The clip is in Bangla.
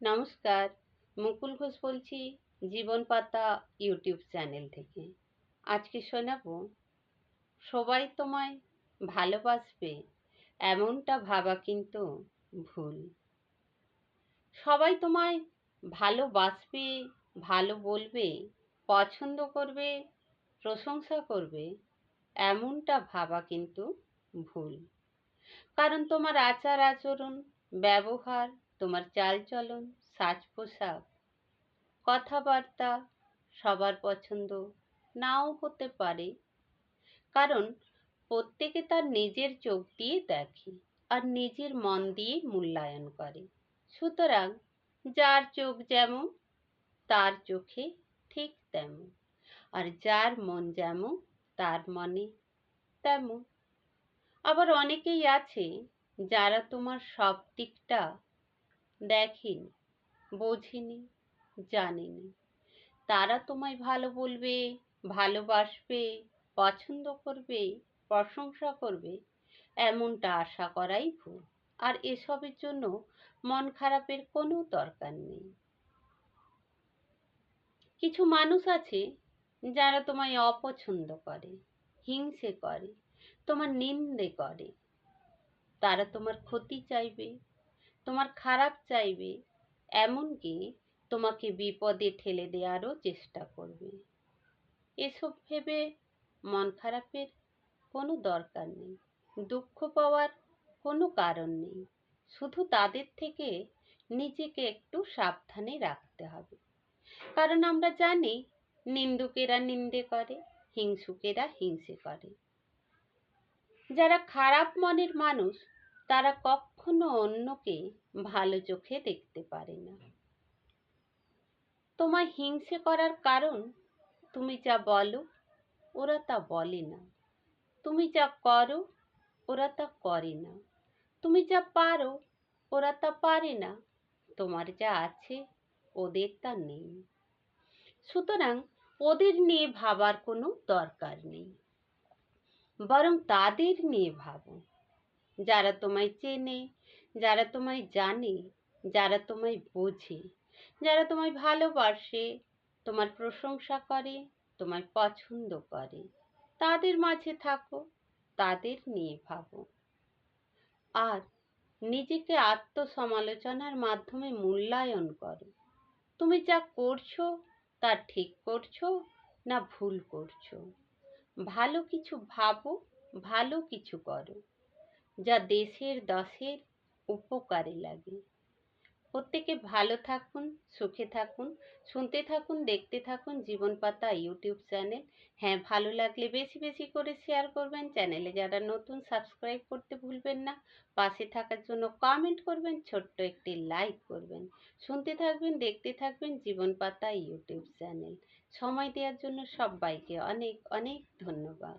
নমস্কার, মুকুল ঘোষ বলছি জীবন পাতা ইউটিউব চ্যানেল থেকে। আজকে শোনাবো, সবাই তোমায় ভালোবাসবে এমনটা ভাবা কিন্তু ভুল। সবাই তোমায় ভালোবাসবে, ভালো বলবে, পছন্দ করবে, প্রশংসা করবে এমনটা ভাবা কিন্তু ভুল। কারণ তোমার আচার আচরণ, ব্যবহার, তোমার চালচলন, সাজ পোশাক, কথাবার্তা সবার পছন্দ নাও হতে পারে। কারণ প্রত্যেকে তার নিজের চোখ দিয়ে দেখে আর নিজের মন দিয়ে মূল্যায়ন করে। সুতরাং যার চোখ যেমন তার চোখে ঠিক তেমন, আর যার মন যেমন তার মনে তেমন। আবার অনেকেই আছে যারা তোমার সব দিকটা দেখেনি, বোঝেনি, জানেনি। তারা তোমায় ভালো বলবে, ভালোবাসবে, পছন্দ করবে, প্রশংসা করবে এমনটা আশা করাই ভুল। আর এসবের জন্য মন খারাপের কোনো দরকার নেই। কিছু মানুষ আছে যারা তোমায় অপছন্দ করে, হিংসে করে, তোমার নিন্দে করে। তারা তোমার ক্ষতি চাইবে, তোমার খারাপ চাইবে, এমনকি তোমাকে বিপদে ঠেলে দেওয়ারও চেষ্টা করবে। এসব ভেবে মন খারাপের কোনো দরকার নেই, দুঃখ পাওয়ার কোনো কারণ নেই। শুধু তাদের থেকে নিজেকে একটু সাবধানে রাখতে হবে। কারণ আমরা জানি, নিন্দুকেরা নিন্দে করে, হিংসুকেরা হিংসে করে। যারা খারাপ মনের মানুষ তারা কখনো অন্যকে ভালো চোখে দেখতে পারে না। তোমায় হিংসে করার কারণ, তুমি যা বলো ওরা তা বলে না, তুমি যা করো ওরা তা করে না, তুমি যা পারো ওরা তা পারে না, তোমার যা আছে ওদের তা নেই। সুতরাং ওদের নিয়ে ভাবার কোনো দরকার নেই, বরং তাদের নিয়ে ভাবো যারা তোমায় চেনে, যারা তোমায় জানে, যারা তোমায় বোঝে, যারা তোমায় ভালোবাসে, তোমার প্রশংসা করে, তোমায় পছন্দ করে। তাদের মাঝে থাকো, তাদের নিয়ে ভাবো। আর নিজেকে আত্মসমালোচনার মাধ্যমে মূল্যায়ন করো। তুমি যা করছো তা ঠিক করছো না ভুল করছো। ভালো কিছু ভাবো, ভালো কিছু করো যা দেশের দশের উপকারে লাগে। প্রত্যেকে ভালো থাকুন, সুখে থাকুন, শুনতে থাকুন, দেখতে থাকুন জীবন পাতা ইউটিউব চ্যানেল। হ্যাঁ, ভালো লাগলে বেশি বেশি করে শেয়ার করবেন। চ্যানেলে যারা নতুন, সাবস্ক্রাইব করতে ভুলবেন না। পাশে থাকার জন্য কমেন্ট করবেন, ছোট্ট একটি লাইক করবেন। শুনতে থাকবেন, দেখতে থাকবেন জীবন পাতা ইউটিউব চ্যানেল। সময় দেওয়ার জন্য সবাইকে অনেক অনেক ধন্যবাদ।